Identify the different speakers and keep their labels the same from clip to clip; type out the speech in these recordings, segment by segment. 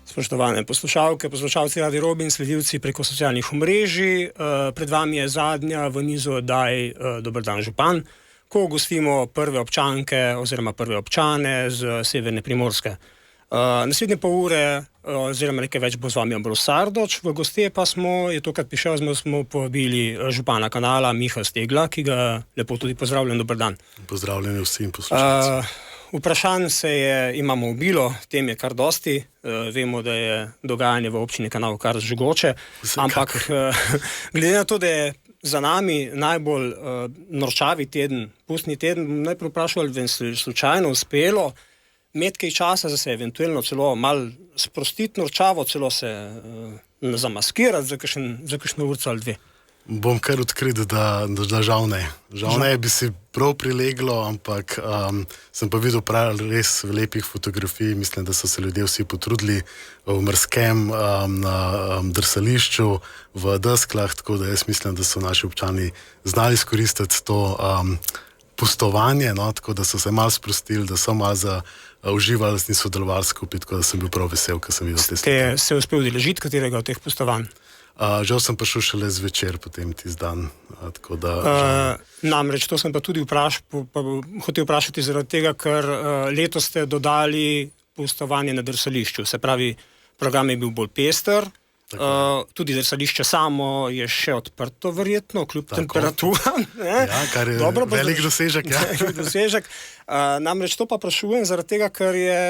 Speaker 1: Spoštovane poslušalke, poslušalci Radio Robin, sledilci preko socialnih omrežij. Pred vami je zadnja v nizu oddaj Dober dan, župan, ko gostimo prve občanke oziroma prve občane z severne Primorske. Naslednje pol ure oziroma nekaj več bo z vami Ambrož Sardoč, v gostje pa je tokrat prišel, smo povabili župana Kanala Miha Stegla, ki ga lepo tudi pozdravljam. Dober dan.
Speaker 2: Pozdravljeni vsi poslušalci.
Speaker 1: Vprašanj imamo obilo, tem je kar dosti. Vemo, da je dogajanje v občini Kanal kar žgoče, ampak glede na to, da je za nami najbolj norčavi teden, pustni teden, najprej vprašal, ali bi slučajno uspelo imeti kaj časa, da se eventualno celo malo sprostiti norčavo, celo se zamaskirati za kakšno urco ali dve.
Speaker 2: Bom kar odkrit, da žal ne. Žal ne bi si prav prileglo, ampak sem pa videl prav res lepih fotografij. Mislim, da so se ljudje vsi potrudili v Mrskem, na drsališču, v Desklah, tako da jaz mislim, da so naši občani znali izkoristiti to pustovanje, no, tako da so se malo sprostili, da so malo uživali in sodelovali skupaj, tako da sem bil prav vesel, ko sem videl te slike.
Speaker 1: Ste se uspel udeležiti katerega od teh pustovanj?
Speaker 2: Žal sem prišel šele zvečer potem tisti dan.
Speaker 1: Namreč to sem pa tudi hotel vprašati zaradi tega, ker letos ste dodali pustovanje na drsališču. Se pravi, program je bil bolj pester, tudi drsališče samo je še odprto verjetno, kljub temperaturam.
Speaker 2: Ja, kar je velik dosežek. Ja.
Speaker 1: Velik dosežek. Namreč to pa vprašujem zaradi tega, ker je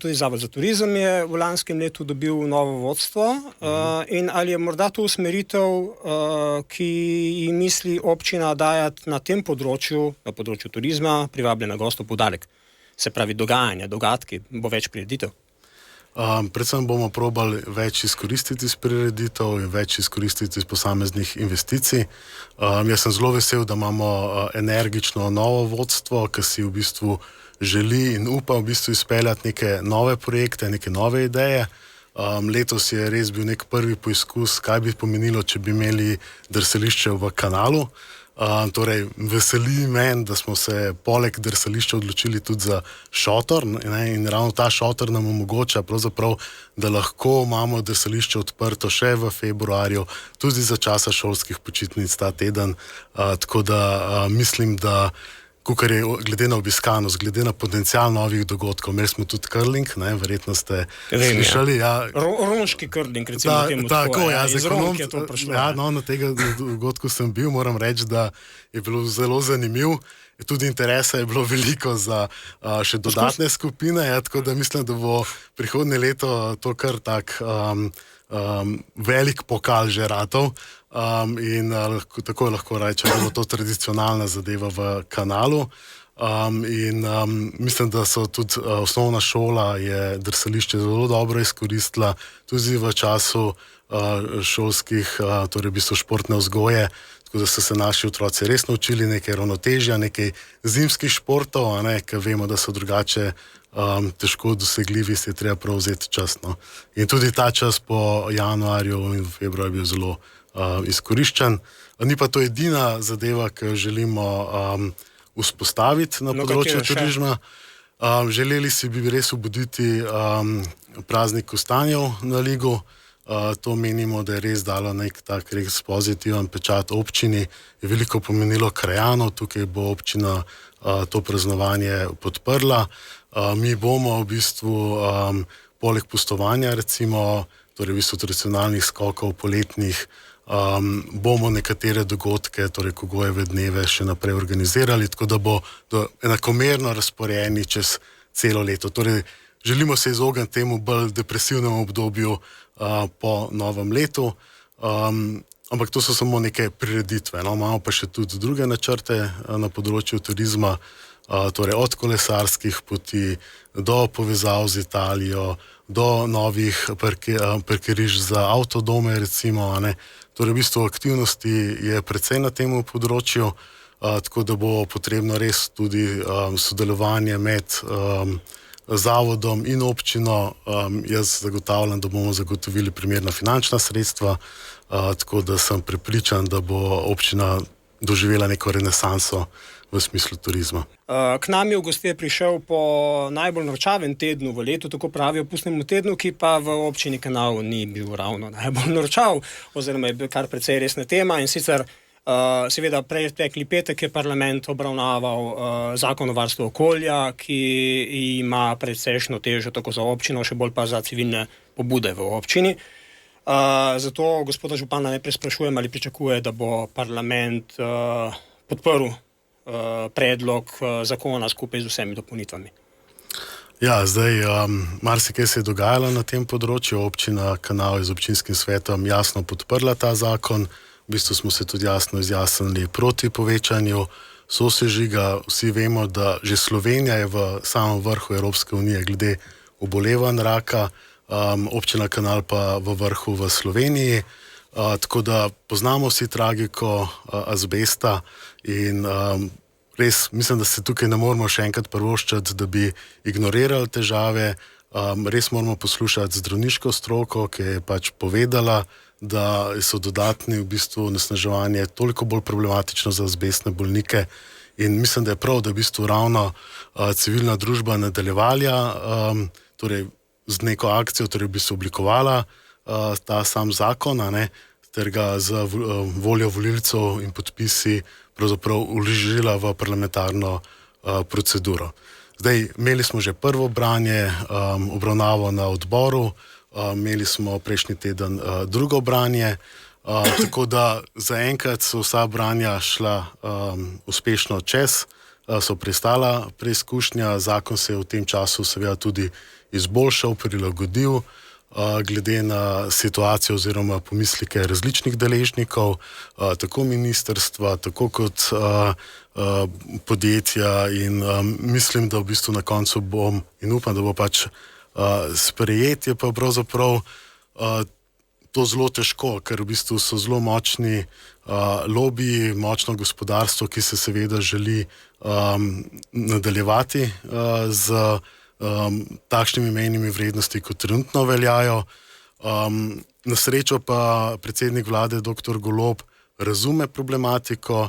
Speaker 1: tudi Zavod za turizem je v lanskem letu dobil novo vodstvo in ali je morda to usmeritev, ki ji misli občina dajati na tem področju, na področju turizma, privabljena gostov poudarek. Se pravi dogajanja, dogodki, bo več prireditev.
Speaker 2: Predvsem bomo probali več izkoristiti iz prireditev in več izkoristiti iz posameznih investicij. Jaz sem zelo vesel, da imamo energično novo vodstvo, ki si v bistvu želi in upa v bistvu izpeljati neke nove projekte, neke nove ideje. Letos je res bil nek prvi poizkus, kaj bi pomenilo, če bi imeli drsališče v Kanalu. Torej, veseli me, da smo se poleg drsališča odločili tudi za šotor, in ravno ta šotor nam omogoča pravzaprav, da lahko imamo drsališče odprto še v februarju, tudi za časa šolskih počitnic ta teden, tako da mislim, da kukor je glede na obiskanost, glede na potencial novih dogodkov, imeli smo tudi curling, verjetno ste slišali. Ja.
Speaker 1: Ronški curling, recimo temu tako. Iz Ronke je to prišlo.
Speaker 2: Ja, na tega dogodku sem bil, moram reči, da je bilo zelo zanimiv. Tudi interesa je bilo veliko za še dodatne skupine, tako da mislim, da bo prihodnje leto to kar tak velik pokal že ratov. In tako lahko rečem, da bo to tradicionalna zadeva v Kanalu. Mislim, da so tudi osnovna šola je drsališče zelo dobro izkoristila, tudi v času šolskih, torej v bistvu športne vzgoje, tako da so se naši otroci res naučili nekaj ravnotežja, nekaj zimskih športov, ker vemo, da so drugače težko dosegljivi, se je treba prav vzeti čas. No. In tudi ta čas po januarju in februarju je bil zelo izkoriščen. Ni pa to edina zadeva, ki jo želimo vzpostaviti na področju turizma. Želeli si bi res obuditi praznik kostanjev na Ligu. To menimo, da je res dalo nek tak res pozitiven pečat občini. Je veliko pomenilo krajanov, tukaj bo občina to praznovanje podprla. Mi bomo v bistvu poleg pustovanja, recimo, torej v bistvu tradicionalnih skokov poletnih, bomo nekatere dogodke, torej Kogojeve dneve še naprej organizirali, tako da bo enakomerno razporejeni čez celo leto. Torej, želimo se izogniti temu bolj depresivnemu obdobju po novem letu, ampak to so samo neke prireditve. No? Imamo pa še tudi druge načrte na področju turizma, torej od kolesarskih poti do povezav z Italijo, do novih parkirišč za avtodome, recimo. Torej, v bistvu aktivnosti je precej na tem področju, tako da bo potrebno res tudi sodelovanje med zavodom in občino. Jaz zagotavljam, da bomo zagotovili primerna finančna sredstva, tako da sem prepričan, da bo občina doživela neko renesanso v smislu turizma.
Speaker 1: K nam je v gostje prišel po najbolj norčavem tednu v letu, tako pravijo pustnemu tednu, ki pa v občini Kanal ni bil ravno najbolj norčav, oziroma je bil kar precej resna tema, in sicer seveda pretekli petek je parlament obravnaval zakon o varstvu okolja, ki ima precejšno težo tako za občino, še bolj pa za civilne pobude v občini. Zato gospoda župana najprej sprašujem, ali pričakuje, da bo parlament podprl predlog zakona skupaj z vsemi dopolnitvami.
Speaker 2: Ja, zdaj marsikaj se je dogajalo na tem področju. Občina Kanal je z občinskim svetom jasno podprla ta zakon. V bistvu smo se tudi jasno izjasnili proti povečanju sosežiga. Vsi vemo, da že Slovenija je v samem vrhu Evropske unije glede obolevanj raka, občina Kanal pa v vrhu v Sloveniji. Tako da poznamo vsi tragiko azbesta in res mislim, da se tukaj ne moramo še enkrat privoščiti, da bi ignorirali težave. Res moramo poslušati zdravniško stroko, ki je pač povedala, da so dodatni v bistvu onesnaževanje toliko bolj problematično za azbestne bolnike, in mislim, da je prav, da v bistvu ravno civilna družba nadaljevala torej z neko akcijo, torej bi se oblikovala ta sam zakon, ter ga z voljo volilcev in podpisi pravzaprav vložila v parlamentarno proceduro. Zdaj, imeli smo že prvo branje, obravnavo na odboru, imeli smo prejšnji teden drugo branje, tako da zaenkrat so vsa branja šla uspešno čez, so prestala preizkušnja, zakon se je v tem času seveda tudi izboljšal, prilagodil glede na situacijo oziroma pomislike različnih deležnikov, tako ministrstva, tako kot podjetja, in mislim, da v bistvu na koncu bom in upam, da bo pač sprejet. Je pa pravzaprav to zelo težko, ker v bistvu so zelo močni lobiji, močno gospodarstvo, ki se seveda želi nadaljevati z takšnimi mejnimi vrednosti, kot trenutno veljajo. Na srečo pa predsednik vlade dr. Golob razume problematiko,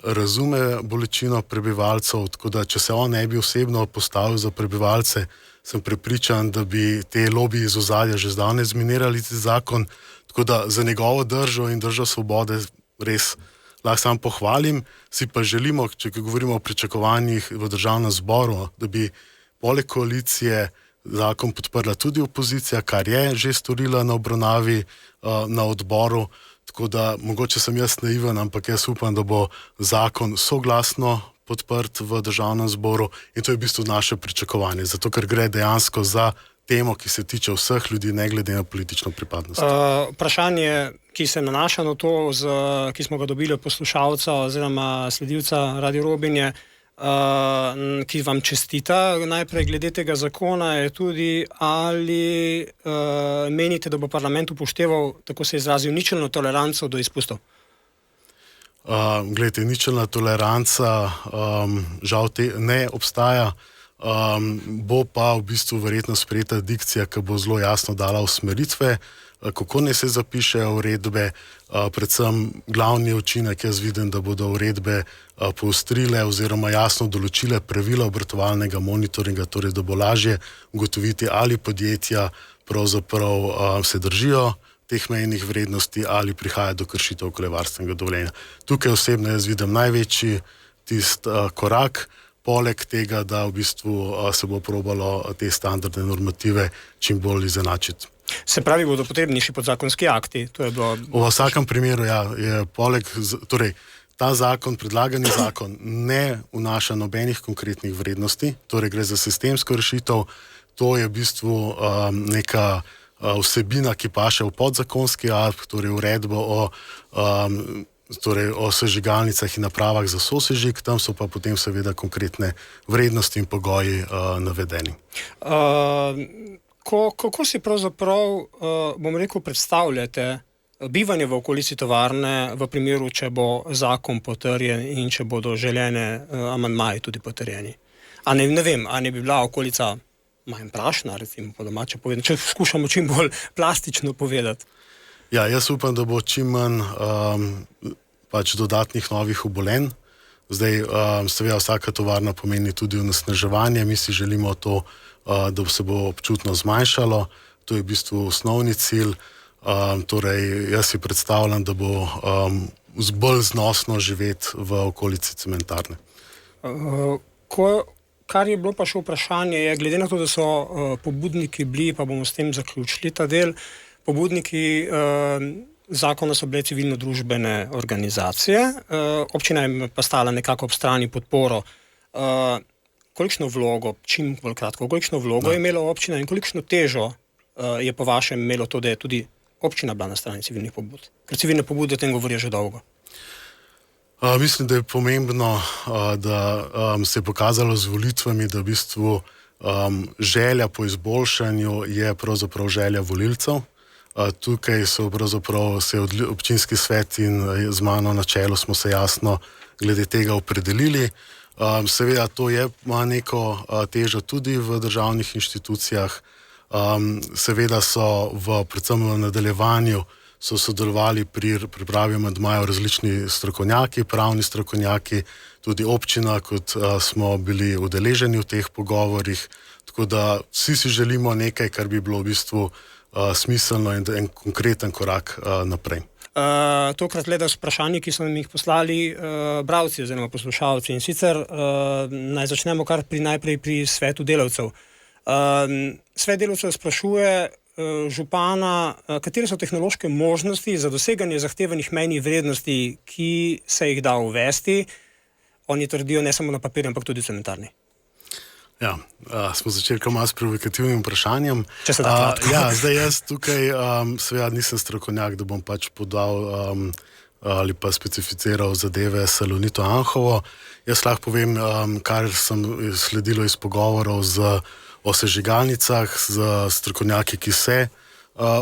Speaker 2: razume bolečino prebivalcev, tako da če se on ne bi osebno postavil za prebivalce, sem prepričan, da bi te lobiji iz ozadja že zdavnaj zminirali ti zakon, tako da za njegovo držo in držo svobode res lahko sam pohvalim. Si pa želimo, če govorimo o pričakovanjih v državnem zboru, da bi poleg koalicije zakon podprla tudi opozicija, kar je že storila na obravnavi na odboru, tako da mogoče sem jaz naiven, ampak jaz upam, da bo zakon soglasno podprt v državnem zboru, in to je v bistvu naše pričakovanje, zato ker gre dejansko za temo, ki se tiče vseh ljudi, ne glede na politično pripadnost.
Speaker 1: Vprašanje, ki se nanaša na to, ki smo ga dobili od poslušalca oziroma sledilca Radio Robin, je, ki vam čestita najprej glede tega zakona, je tudi, ali menite, da bo parlament upošteval, tako se je izrazil, ničelno toleranco do izpustov?
Speaker 2: Glejte, ničelna toleranca žal ne obstaja, bo pa v bistvu verjetno sprejeta dikcija, ki bo zelo jasno dala usmeritve, kako ne se zapišejo uredbe, predvsem glavni učinek jaz vidim, da bodo uredbe poostrile oziroma jasno določile pravila obratovalnega monitoringa, torej da bo lažje ugotoviti, ali podjetja pravzaprav se držijo teh mejnih vrednosti ali prihaja do kršitev okoljevarstvenega dovoljenja. Tukaj osebno jaz vidim največji korak, poleg tega, da v bistvu se bo probalo te standardne normative čim bolj izenačiti.
Speaker 1: Se pravi, bodo potrebni še podzakonski akti? To je bilo...
Speaker 2: V vsakem primeru, ja, je poleg, torej, ta zakon, predlagani zakon, ne vnaša nobenih konkretnih vrednosti, torej gre za sistemsko rešitev, to je v bistvu neka vsebina, ki paše v podzakonski akt, torej uredbo o sežigalnicah in napravah za sosežig, tam so pa potem seveda konkretne vrednosti in pogoji navedeni.
Speaker 1: Kako si pravzaprav, bom rekel, predstavljate bivanje v okolici tovarne v primeru, če bo zakon potrjen in če bodo želene amandmaji tudi potrjeni? A ne vem, a ne bi bila okolica manj prašna, recimo po domače povedano, če skušamo čim bolj plastično povedati? Ja,
Speaker 2: jaz upam, da bo čim manj pač dodatnih novih obolenj Zdaj, seveda, vsaka tovarna pomeni tudi onesnaževanje, mi si želimo to, da se bo občutno zmanjšalo, to je v bistvu osnovni cilj. Torej, jaz si predstavljam, da bo bolj znosno živeti v okolici cementarne.
Speaker 1: Kar je bilo pa še vprašanje, je, glede na to, da so pobudniki bili, pa bomo s tem zaključili ta del, pobudniki zakona so bile civilno-družbene organizacije, občina je pa stala nekako ob strani podporo. Kolikšno vlogo, čim bolj kratko, kolikšno vlogo je imela občina in kolikšno težo je po vašem imelo to, da je tudi občina bila na strani civilnih pobud? Ker civilne pobude o tem govorijo že dolgo.
Speaker 2: Mislim, da je pomembno, da se je pokazalo z volitvami, da v bistvu želja po izboljšanju je pravzaprav želja volilcev. Tukaj so pravzaprav se občinski svet in z mano na čelu smo se jasno glede tega opredelili. Seveda to ima neko težo tudi v državnih inštitucijah. Seveda so predvsem v nadaljevanju so sodelovali pri pripravi amandmajev različni strokovnjaki, pravni strokovnjaki, tudi občina, kot smo bili udeleženi v teh pogovorih. Tako da vsi si želimo nekaj, kar bi bilo v bistvu smiselno in en konkreten korak naprej.
Speaker 1: Tokrat gleda s vprašanji, ki so nam jih poslali bralci oziroma poslušalci. In sicer naj začnemo kar najprej pri svetu delavcev. Svet delavcev sprašuje župana, katere so tehnološke možnosti za doseganje zahtevanih mejnih vrednosti, ki se jih da uvesti. Oni trdijo ne samo na papirju, ampak tudi v cementarni.
Speaker 2: Ja, smo začeli kar malo s provokativnim vprašanjem.
Speaker 1: Če se da kratko.
Speaker 2: Zdaj jaz tukaj seveda nisem strokovnjak, da bom pač podal ali pa specificiral zadeve Salonito Anhovo. Jaz lahko povem, kar sem sledilo iz pogovorov o sežigalnicah z strokovnjaki, ki se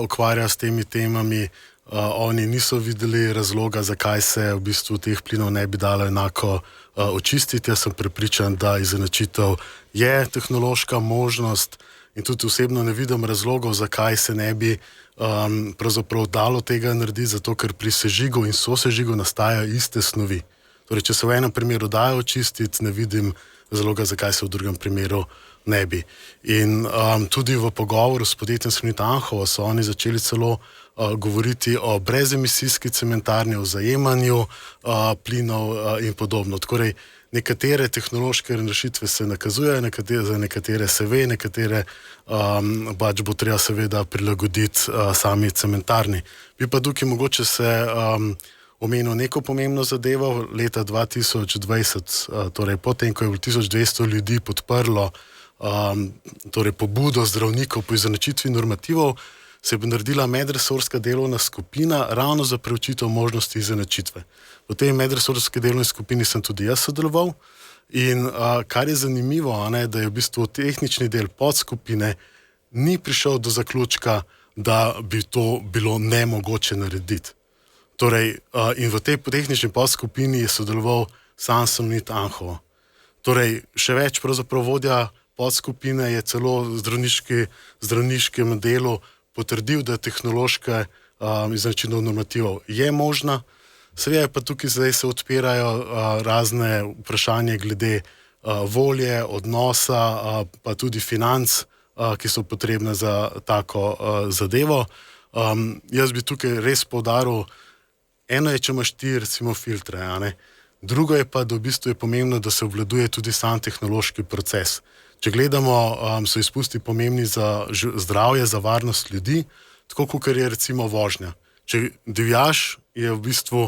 Speaker 2: ukvarjajo s temi temami. Oni niso videli razloga, zakaj se v bistvu teh plinov ne bi dalo enako očistiti. Jaz sem prepričan, da izenačitev je tehnološka možnost in tudi osebno ne vidim razlogov, zakaj se ne bi pravzaprav dalo tega narediti, zato ker pri sežigu in sosežigu nastajajo iste snovi. Torej, če se v enem primeru dajo očistiti, ne vidim razloga, zakaj se v drugem primeru ne bi. In tudi v pogovoru s podjetjem Salonito Anhovo so oni začeli celo govoriti o brezemisijski cementarni, o zajemanju plinov in podobno. Torej, nekatere tehnološke rešitve se nakazujejo, za nekatere se ve, nekatere pač bo treba seveda prilagoditi sami cementarni. Bi pa tukaj mogoče se omenil neko pomembno zadevo. Leta 2020, torej potem, ko je 1200 ljudi podprlo torej pobudo zdravnikov po izenačitvi normativov, se je naredila medresorska delovna skupina ravno za preučitev možnosti izenačitve. V tej medresorski delovni skupini sem tudi jaz sodeloval in kar je zanimivo, da je v bistvu tehnični del podskupine ni prišel do zaključka, da bi to bilo nemogoče narediti. Torej, in v tej tehnični podskupini je sodeloval sam Salonito Anhovo. Torej, še več, pravzaprav vodja podskupine je celo zdravniškem delu potrdil, da tehnološka izenačitev normativov je možna. Seveda pa tukaj zdaj se odpirajo razne vprašanje glede volje, odnosa, pa tudi financ, ki so potrebne za tako zadevo. Jaz bi tukaj res poudaril, eno je, če imaš ti recimo filtre, drugo je pa, da v bistvu je pomembno, da se obvladuje tudi sam tehnološki proces. Če gledamo, so izpusti pomembni za zdravje, za varnost ljudi, tako kot je recimo vožnja. Če divjaš, je v bistvu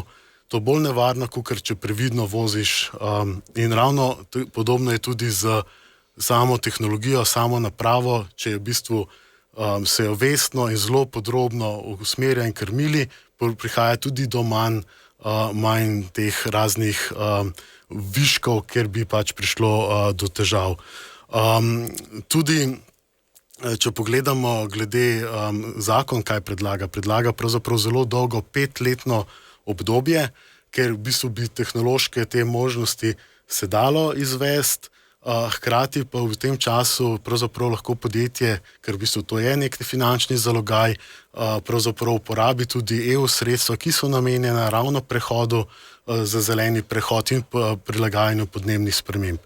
Speaker 2: to bolj nevarno, kot če previdno voziš. In ravno podobno je tudi z samo tehnologijo, samo napravo, če je v bistvu se jo vestno in zelo podrobno usmerja in krmili, prihaja tudi do manj teh raznih viškov, ker bi pač prišlo do težav. Tudi, če pogledamo glede zakon, kaj predlaga pravzaprav zelo dolgo 5-letno obdobje, ker v bistvu bi tehnološke te možnosti se dalo izvesti. hkrati pa v tem času pravzaprav lahko podjetje, ker v bistvu to je nek finančni zalogaj, pravzaprav uporabi tudi EU sredstva, ki so namenjena ravno prehodu za zeleni prehod in prilagajanju podnebnih sprememb.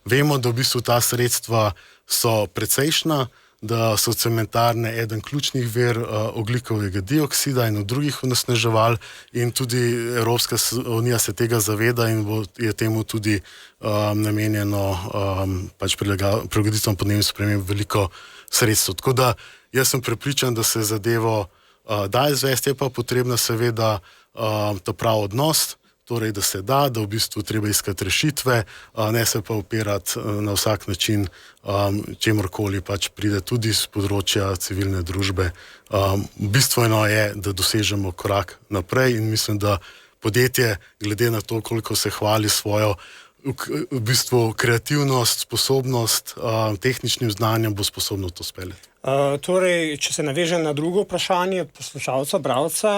Speaker 2: Vemo, da v bistvu ta sredstva so precejšna, da so cementarne eden ključnih vir ogljikovega dioksida in drugih onesnaževal in tudi Evropska unija se tega zaveda in je temu tudi namenjeno pač prilagoditvam podnebnim spremembam veliko sredstev. Tako da jaz sem prepričan, da se zadevo da izvesti, je pa potrebna seveda ta prav odnos, torej, da se da v bistvu treba iskati rešitve, ne se pa opirati na vsak način, čemorkoli pač pride tudi z področja civilne družbe. Bistveno je, da dosežemo korak naprej in mislim, da podjetje, glede na to, koliko se hvali svojo v bistvu kreativnost, sposobnost, tehničnim znanjem, bo sposobno to speljati.
Speaker 1: Torej, če se navežem na drugo vprašanje poslušalca, bralca,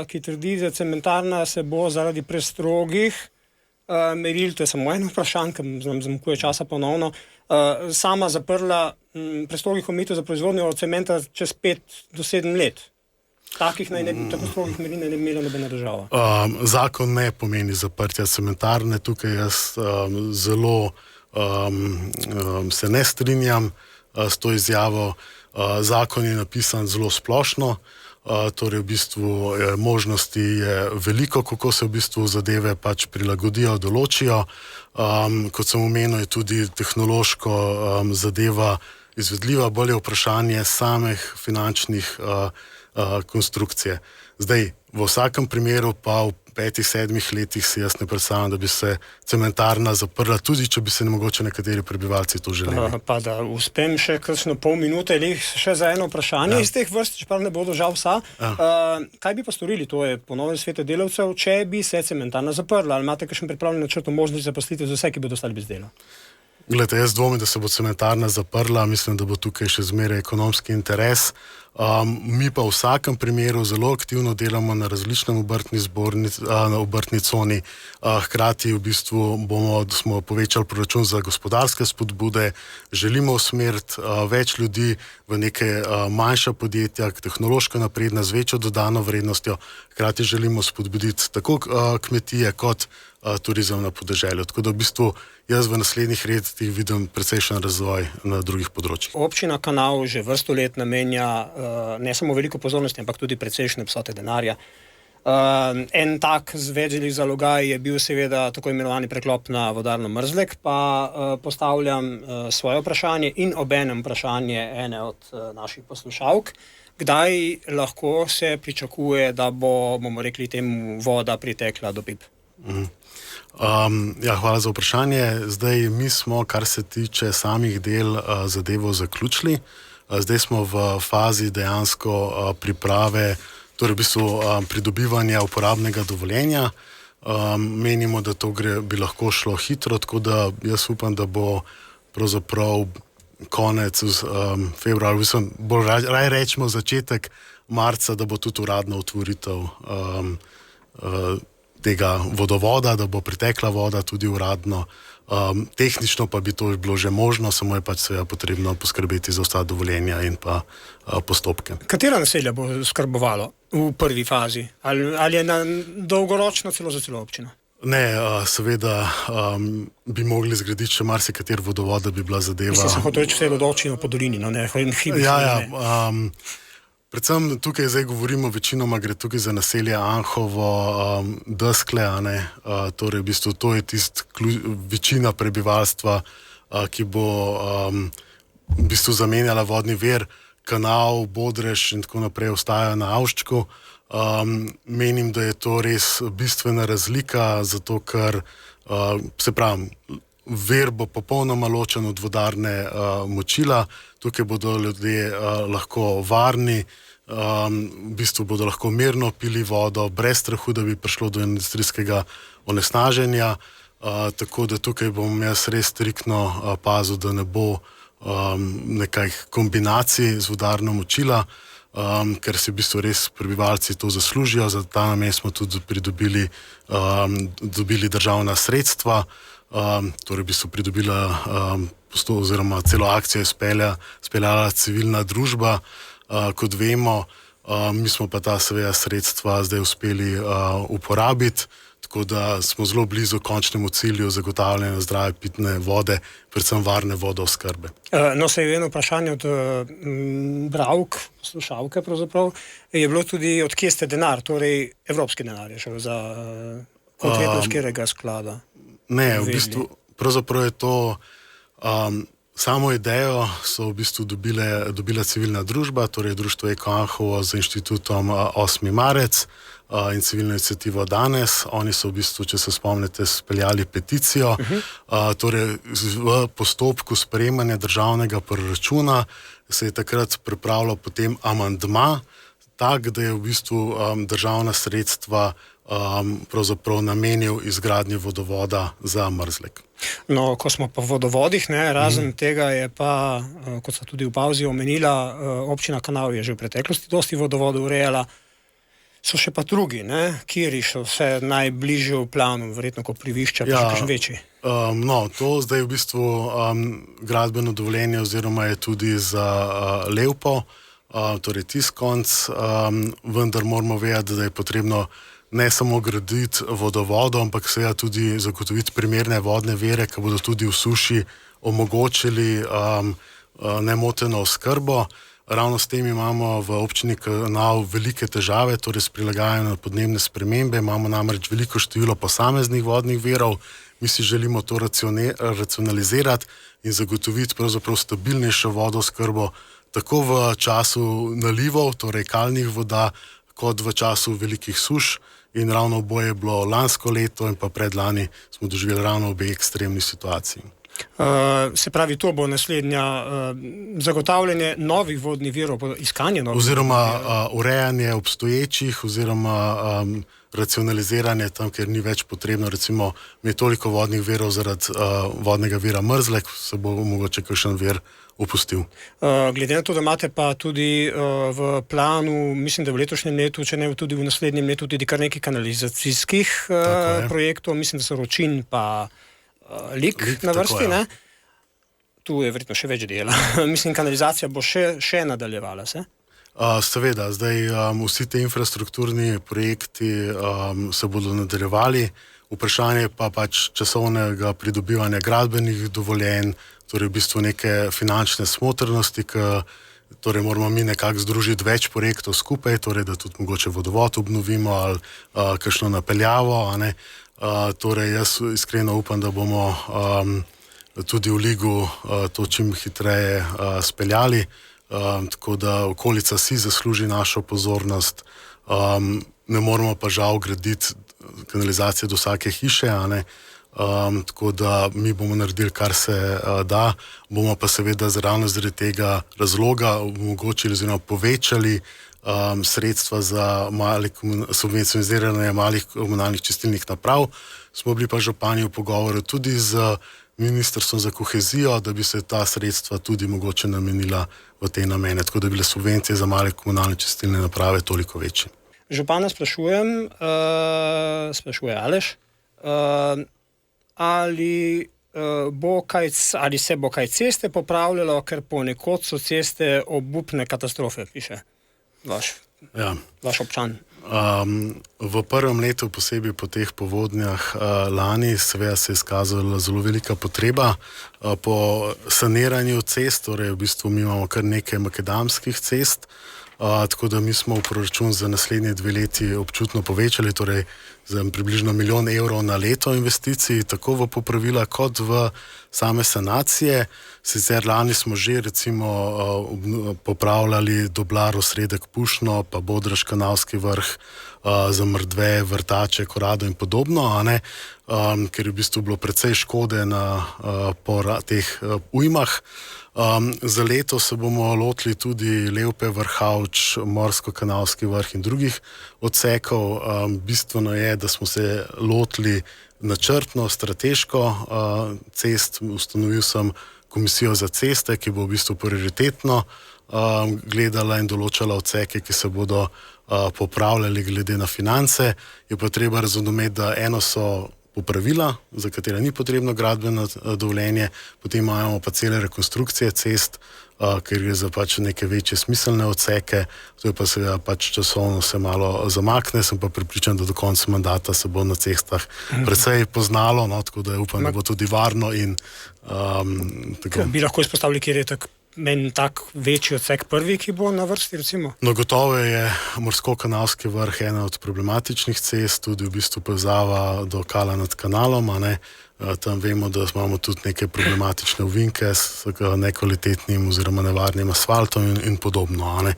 Speaker 1: ki trdi, da cementarna se bo zaradi prestrogih meril, to je samo eno vprašanje, ker nam zamkuje časa ponovno, sama zaprla prestrogih omejitev za proizvodnjo cementa čez 5 do 7 let. Tako strogih meril ne bi imela nobena država.
Speaker 2: Zakon ne pomeni zaprtja cementarne, tukaj jaz zelo se ne strinjam s to izjavo. Zakon je napisan zelo splošno, torej v bistvu možnosti je veliko, kako se v bistvu zadeve pač prilagodijo, določijo. Kot sem omenil, je tudi tehnološko zadeva izvedljiva, bolje vprašanje samih finančnih konstrukcije. Zdaj, v vsakem primeru pa v 5-7 letih si jaz ne predstavljam, da bi se cementarna zaprla, tudi če bi se mogoče nekateri prebivalci to želeli.
Speaker 1: Pa da uspem še kakšno pol minute ali še za eno vprašanje iz teh vrst, čeprav ne bodo žal vsa. Kaj bi pa storili, to je po novem svetu delavcev, če bi se cementarna zaprla? Ali imate kakšen pripravljen načrt o možnosti zaposlitev za vse, ki bodo ostali bez dela?
Speaker 2: Glede, jaz dvomim, da se bo cementarna zaprla, mislim, da bo tukaj še zmeraj ekonomski interes. Mi pa v vsakem primeru zelo aktivno delamo na različnem obrtni coni. Hkrati v bistvu smo povečali proračun za gospodarske spodbude, želimo usmeriti več ljudi v neke manjša podjetja, tehnološko napredna, z večjo dodano vrednostjo. Hkrati želimo spodbuditi tako kmetije kot turizem na podeželju. Tako da v bistvu jaz v naslednjih letih vidim precejšen razvoj na drugih področjih.
Speaker 1: Občina Kanal že vrsto let namenja ne samo veliko pozornosti, ampak tudi precejšnje vsote denarja. En tak zvedeli zalogaj je bil seveda tako imenovani preklop na vodarno Mrzlek, pa postavljam svoje vprašanje in obenem vprašanje ene od naših poslušalk. Kdaj lahko se pričakuje, da bo, bomo rekli temu, voda pritekla do pip?
Speaker 2: Hvala za vprašanje. Zdaj, mi smo, kar se tiče samih del, zadevo zaključili. Zdaj smo v fazi dejansko priprave, torej v bistvu pridobivanja uporabnega dovoljenja. Menimo, da to bi lahko šlo hitro, tako da jaz upam, da bo pravzaprav konec februarja, bolj raje rečemo začetek marca, da bo tudi uradna otvoritev tega vodovoda, da bo pritekla voda tudi uradno. Tehnično pa bi to bilo že možno, samo je pač seveda potrebno poskrbeti za vsa dovoljenja in pa postopke.
Speaker 1: Katera naselja bo skrbovalo v prvi fazi? Ali je dolgoročno celo za celo občino?
Speaker 2: Ne, seveda bi mogli zgraditi še marsikater vodovod, da bi bila zadeva...
Speaker 1: Mislim, se hotel reči vse od občino po dolini, no ne?
Speaker 2: Predvsem tukaj zdaj govorimo, večinoma gre tukaj za naselje Anhovo, Deskle, torej v bistvu to je večina prebivalstva, ki bo v bistvu zamenjala vodni vir, Kanal, Bodrež in tako naprej ostajajo na Avščku. Menim, da je to res bistvena razlika, zato ker, se pravim, vir bo popolnoma ločen od vodarne močila, tukaj bodo ljudje lahko varni, v bistvu bodo lahko mirno pili vodo, brez strahu, da bi prišlo do industrijskega onesnaženja, tako da tukaj bom jaz res striktno pazil, da ne bo nekaj kombinacij z vodarno močila, ker si v bistvu res prebivalci to zaslužijo, za ta namen smo tudi dobili državna sredstva. torej v bistvu pridobila oziroma celo akcijo speljala civilna družba, kot vemo. Mi smo pa ta seveda sredstva zdaj uspeli uporabiti, tako da smo zelo blizu končnemu cilju zagotavljanja zdrave pitne vode, predvsem varne vodooskrbe.
Speaker 1: No, se je eno vprašanje od bralk, poslušalke pravzaprav, je bilo tudi, od kje ste denar, torej evropski denar je šel za konkretno z katerega sklada?
Speaker 2: Ne, v bistvu, pravzaprav je to, samo idejo so v bistvu dobila civilna družba, torej društvo Eko Anhovo z inštitutom 8. marec in civilno inicijativo Danes. Oni so v bistvu, če se spomnite, speljali peticijo. Torej v postopku sprejemanja državnega proračuna se je takrat pripravljal potem amandma, tak, da je v bistvu državna sredstva pravzaprav namenil izgradnji vodovoda za Mrzlek.
Speaker 1: No, ko smo pa v vodovodih, razen tega je pa, kot sta tudi v pauzi omenila, občina Kanal je že v preteklosti dosti vodovodov urejala, so še pa drugi, kjeri so vse najbližje v planu, verjetno Koprivišča, pa še kakšen večji.
Speaker 2: No, to zdaj v bistvu gradbeno dovoljenje oziroma je tudi za Levpo, torej tisti konc, vendar moramo vedeti, da je potrebno ne samo graditi vodovodov, ampak seveda tudi zagotoviti primerne vodne vire, ki bodo tudi v suši omogočili nemoteno oskrbo. Ravno s tem imamo v občini Kanal velike težave, torej s prilagajanjem na podnebne spremembe. Imamo namreč veliko število posameznih vodnih virov. Mi si želimo to racionalizirati in zagotoviti pravzaprav stabilnejšo vodooskrbo tako v času nalivov, torej kalnih voda, kot v času velikih suš. In ravno oboje je bilo lansko leto in pa predlani smo doživeli ravno obe ekstremni situaciji.
Speaker 1: Se pravi, to bo naslednja zagotavljanje novih vodnih virov, iskanje novih
Speaker 2: oziroma urejanje obstoječih oziroma racionaliziranje tam, kjer ni več potrebno, recimo imeti toliko vodnih virov zaradi vodnega vira Mrzlek, se bo mogoče kakšen vir opustil.
Speaker 1: Glede na to, da imate pa tudi v planu, mislim, da v letošnjem letu, če ne tudi v naslednjem letu, tudi kar nekaj kanalizacijskih projektov, mislim, da so Ročin pa Lik na vrsti, ne? Tu je verjetno še več dela. Mislim, kanalizacija bo še nadaljevala se?
Speaker 2: Seveda, zdaj vsi te infrastrukturni projekti se bodo nadaljevali. Vprašanje pa pač časovnega pridobivanja gradbenih dovoljenj, torej v bistvu neke finančne smotrnosti, torej moramo mi nekako združiti več projektov skupaj, torej da tudi mogoče vodovod obnovimo ali kakšno napeljavo, torej jaz iskreno upam, da bomo tudi v Ligu to čim hitreje speljali, tako da okolica si zasluži našo pozornost. Ne moramo pa žal graditi kanalizacije do vsake hiše, tako da mi bomo naredili, kar se da, bomo pa seveda ravno zaradi tega razloga omogočili oziroma povečali sredstva za subvencioniranje malih komunalnih čistilnih naprav. Smo bili pa župani v pogovoru tudi z Ministrstvom za kohezijo, da bi se ta sredstva tudi mogoče namenila v te namene, tako da bi bile subvencije za male komunalne čistilne naprave toliko večje.
Speaker 1: Župana sprašuje Aleš, ali se bo kaj ceste popravljalo, ker ponekod so ceste obupne katastrofe, piše vaš občan.
Speaker 2: V prvem letu, posebej po teh povodnjah lani, seveda se je izkazala zelo velika potreba po saniranju cest, torej v bistvu mi imamo kar nekaj makadamskih cest, tako da mi smo v proračun za naslednje 2 leti občutno povečali, torej za približno 1 milijon evrov na leto investicij, tako v popravila kot v same sanacije. Sicer lani smo že recimo popravljali Doblar, Osredek, Pušno, pa Bodraž, Kanalski vrh, za Mrdve, Vrtače, Korado in podobno, ker je v bistvu bilo precej škode po teh ujmah. Za leto se bomo lotili tudi Levpe, Vrhavč, Morsko-Kanalski vrh in drugih odsekov. Bistveno je, da smo se lotili načrtno, strateško cest. Ustanovil sem komisijo za ceste, ki bo v bistvu prioritetno gledala in določala odseke, ki se bodo popravljali glede na finance. Je pa treba razumeti, da eno so popravila, za katera ni potrebno gradbeno dovoljenje, potem imamo pa cele rekonstrukcije cest, ker gre za pač neke večje smiselne odseke, to je pa seveda pač časovno se malo zamakne, sem pa prepričan, da do konca mandata se bo na cestah precej poznalo, no, tako da upam, da bo tudi varno in tako.
Speaker 1: Bi lahko izpostavili, kjer je tak večji odsek prvi, ki bo na vrsti, recimo?
Speaker 2: No, gotovo je Morsko-Kanalski vrh ena od problematičnih cest, tudi v bistvu povezava do Kala nad kanalom, a ne. Tam vemo, da imamo tudi neke problematične ovinke s nekvalitetnim oziroma nevarnim asfaltom in podobno, a ne.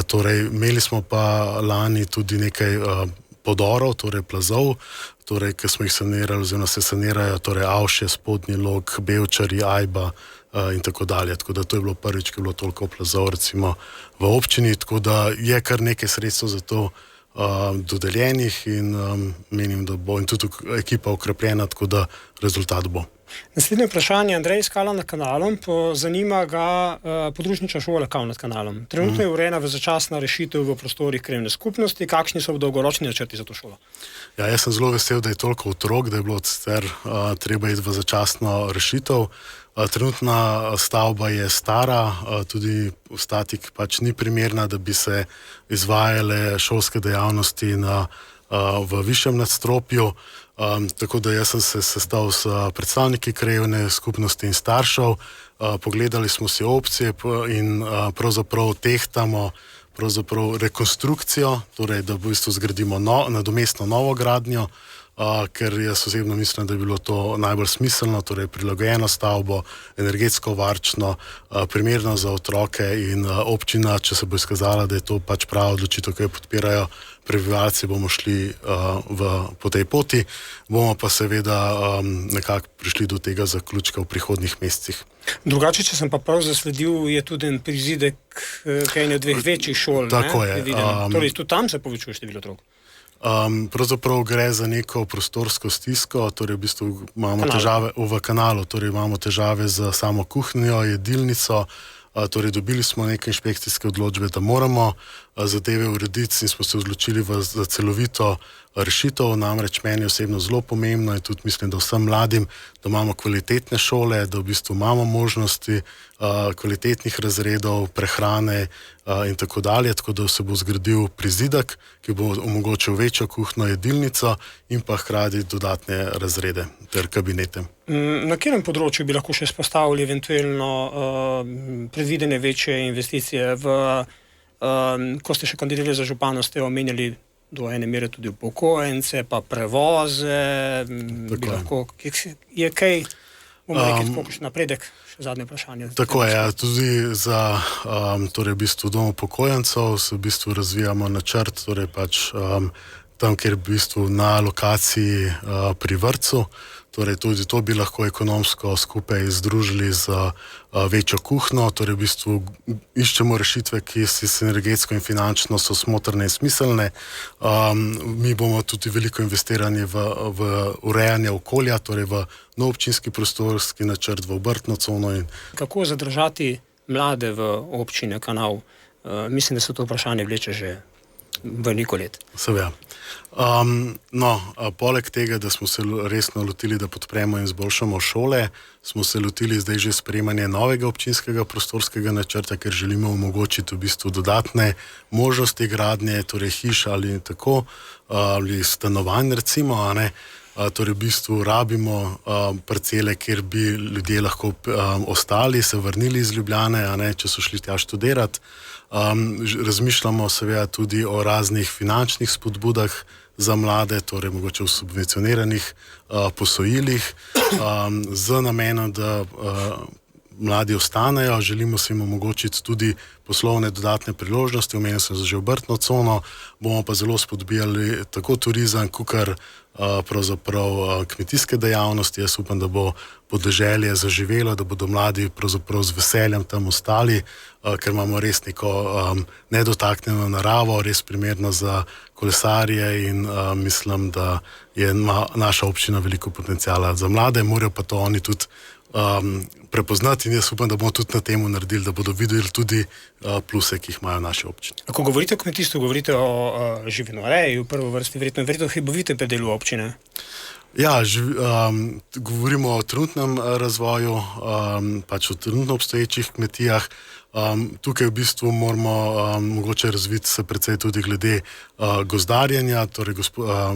Speaker 2: Torej, imeli smo pa lani tudi nekaj podorov, torej plazov, torej, ki smo jih sanirali oziroma se sanirajo, torej Avšje, Spodnji Log, Bevčari, Ajba in tako dalje. Tako da to je bilo prvič, ki je bilo toliko plazov recimo v občini, tako da je kar nekaj sredstev za to dodeljenih in menim, da bo in tudi ekipa okrepljena, tako da rezultat bo.
Speaker 1: Naslednje vprašanje, Andrej iz Kala nad kanalom, zanima ga podružnična šola Kal nad kanalom. Trenutno je urejena v začasna rešitev v prostorih krajevne skupnosti. Kakšni so dolgoročni načrti za to šolo?
Speaker 2: Ja, jaz sem zelo vesel, da je toliko otrok, da je bilo treba iti v začasno rešitev. Trenutna stavba je stara, tudi statik pač ni primerna, da bi se izvajale šolske dejavnosti v višjem nadstropju. Tako da jaz sem se sestal s predstavniki krajevne skupnosti in staršev, pogledali smo si opcije in pravzaprav tehtamo rekonstrukcijo, torej da v bistvu zgradimo nadomestno novo gradnjo, ker jaz osebno mislim, da je bilo to najbolj smiselno, torej prilagojeno stavbo, energetsko varčno, primerno za otroke in občina, če se bo izkazala, da je to pač prava odločitev, ki jo podpirajo prebivalci, bomo šli po tej poti, bomo pa seveda nekako prišli do tega zaključka v prihodnjih mesecih.
Speaker 1: Drugače, če sem pa prav zasledil, je tudi en prizidek ene od dveh večjih šol.
Speaker 2: Tako je.
Speaker 1: Torej, tudi tam se povečuje število otrok.
Speaker 2: Pravzaprav gre za neko prostorsko stisko, torej v bistvu imamo težave v kanalu, torej imamo težave z samo kuhinjo, jedilnico, torej dobili smo neke inšpekcijske odločbe, da moramo zadeve urediti in smo se odločili za celovito rešitev, namreč meni osebno zelo pomembno in tudi mislim, da vsem mladim, da imamo kvalitetne šole, da v bistvu imamo možnosti kvalitetnih razredov, prehrane in tako dalje, tako da se bo zgradil prizidek, ki bo omogočil večjo kuhno jedilnico in pa hkrati dodatne razrede ter kabinete.
Speaker 1: Na katerem področju bi lahko še izpostavili eventualno predvidene večje investicije ko ste še kandidirali za župana, ste omenjali do ene mere tudi upokojence, pa prevoze, bi lahko, je kaj, bomo rekel, koliko še napredek, še zadnje vprašanje.
Speaker 2: Tako je, tudi za torej v bistvu dom upokojencev se v bistvu razvijamo načrt, torej pač tam, kjer v bistvu na lokaciji pri vrtcu, torej tudi to bi lahko ekonomsko skupaj združili z večjo kuhno, torej v bistvu iščemo rešitve, ki si energetsko in finančno so smotrne in smiselne. Mi bomo tudi veliko investirani v urejanje okolja, torej v nov občinski prostorski načrt, v obrtno cono.
Speaker 1: Kako zadržati mlade v občine Kanal? Mislim, da se to vprašanje vleče že veliko let.
Speaker 2: Seveda. Poleg tega, da smo se resno lotili, da podpremo in izboljšamo šole, smo se lotili zdaj že sprejemanje novega občinskega prostorskega načrta, ker želimo omogočiti v bistvu dodatne možnosti gradnje, torej hiš ali tako, ali stanovanj recimo, a ne. Torej v bistvu rabimo parcele, kjer bi ljudje lahko ostali, se vrnili iz Ljubljane, a ne, če so šli tja študirati. Razmišljamo seveda tudi o raznih finančnih spodbudah za mlade, torej mogoče v subvencioniranih posojilih, z namenom, da mladi ostanejo. Želimo se jim omogočiti tudi poslovne dodatne priložnosti, omenil sem že obrtno cono, bomo pa zelo spodbijali tako turizem, kakor pravzaprav kmetijske dejavnosti. Jaz upam, da bo podeželje zaživelo, da bodo mladi pravzaprav z veseljem tam ostali, ker imamo res neko nedotaknjeno naravo, res primerno za kolesarje in mislim, da je naša občina veliko potencijala za mlade, morajo pa to oni tudi prepoznati in jaz upam, da bomo tudi na temu naredili, da bodo videli tudi pluse, ki jih imajo naše občine.
Speaker 1: Ko govorite o kmetijstvu, govorite o živinoreji v prvo vrsti, verjetno hribovite predelu občine?
Speaker 2: Ja, govorimo o trenutnem razvoju, pač o trenutno obstoječih kmetijah. Tukaj v bistvu moramo mogoče razviti se precej tudi glede gozdarjenja, torej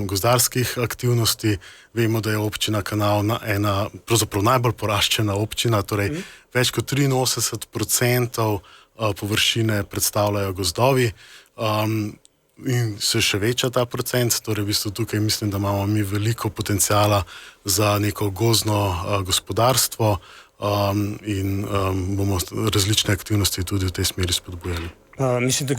Speaker 2: gozdarskih aktivnosti. Vemo, da je občina Kanal ena pravzaprav najbolj poraščena občina, torej več kot 83% površine predstavljajo gozdovi. In se še veča ta procent, torej v bistvu tukaj mislim, da imamo mi veliko potencijala za neko gozdno gospodarstvo in bomo različne aktivnosti tudi v tej smeri spodbujali.
Speaker 1: Mislim, da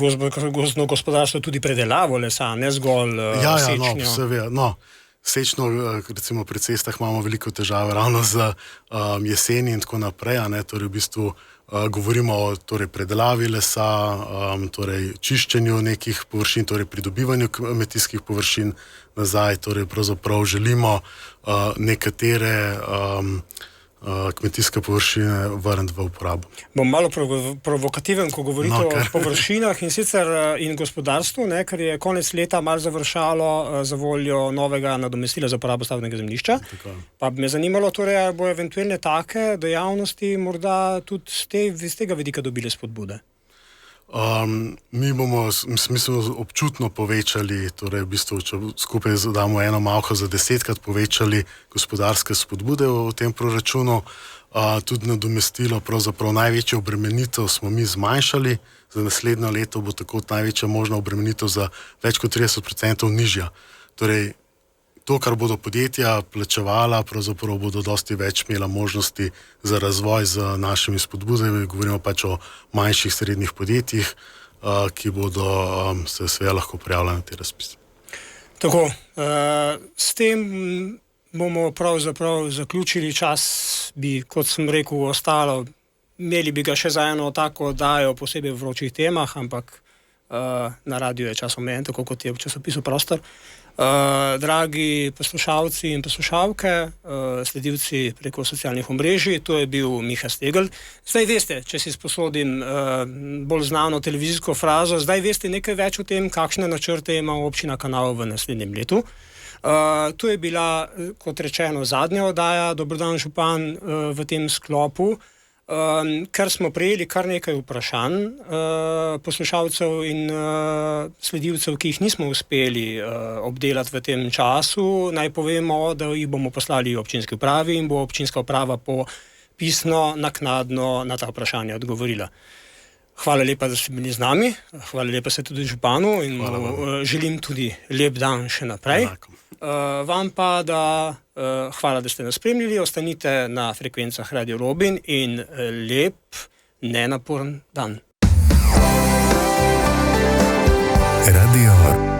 Speaker 1: gozdno gospodarstvo tudi predelavo lesa, ne zgolj sečnjo.
Speaker 2: Sečno, recimo pri cestah imamo veliko težave ravno z jeseni in tako naprej, torej v bistvu govorimo o predelavi lesa, torej čiščenju nekih površin, torej pridobivanju kmetijskih površin nazaj, torej pravzaprav želimo nekatere kmetijske površine vrniti v uporabo.
Speaker 1: Bom malo provokativen, ko govorite o površinah in sicer in gospodarstvu, ker je konec leta malo završalo za voljo novega nadomestila za uporabo stavbnega zemljišča. Pa bi me zanimalo, torej, bo eventualne take dejavnosti morda tudi iz tega vidika dobile spodbude?
Speaker 2: Mi bomo občutno povečali, torej v bistvu, če skupaj damo eno malho za 10-krat povečali gospodarske spodbude v tem proračunu. Tudi nadomestilo, pravzaprav največjo obremenitev smo mi zmanjšali, za naslednjo leto bo tako največja možna obremenitev za več kot 30% nižja. Torej, to, kar bodo podjetja plačevala, pravzaprav bodo dosti več imela možnosti za razvoj z našimi spodbudami. Govorimo pač o manjših srednjih podjetjih, ki bodo se seveda lahko prijavljali na te razpise.
Speaker 1: Tako, s tem bomo pravzaprav zaključili čas, kot sem rekel, ostalo. Imeli bi ga še za eno tako oddajo, posebej v vročih temah, ampak na radiju je čas omejen, tako kot je v časopisu Prostor. Dragi poslušalci in poslušalke, sledilci preko socialnih omrežij, to je bil Miha Stegl. Zdaj veste, če si sposodim bolj znano televizijsko frazo, zdaj veste nekaj več o tem, kakšne načrte ima občina Kanal v naslednjem letu. To je bila, kot rečeno, zadnja oddaja Dober dan, župan v tem sklopu, ker smo prejeli kar nekaj vprašanj poslušalcev in sledilcev, ki jih nismo uspeli obdelati v tem času. Naj povemo, da jih bomo poslali občinski upravi in bo občinska uprava pisno naknadno na ta vprašanja odgovorila. Hvala lepa, da ste bili z nami, hvala lepa se tudi županu in želim tudi lep dan še naprej. Vam pa hvala, da ste nas spremljali, ostanite na frekvencah Radio Robin in lep, nenaporen dan. Radio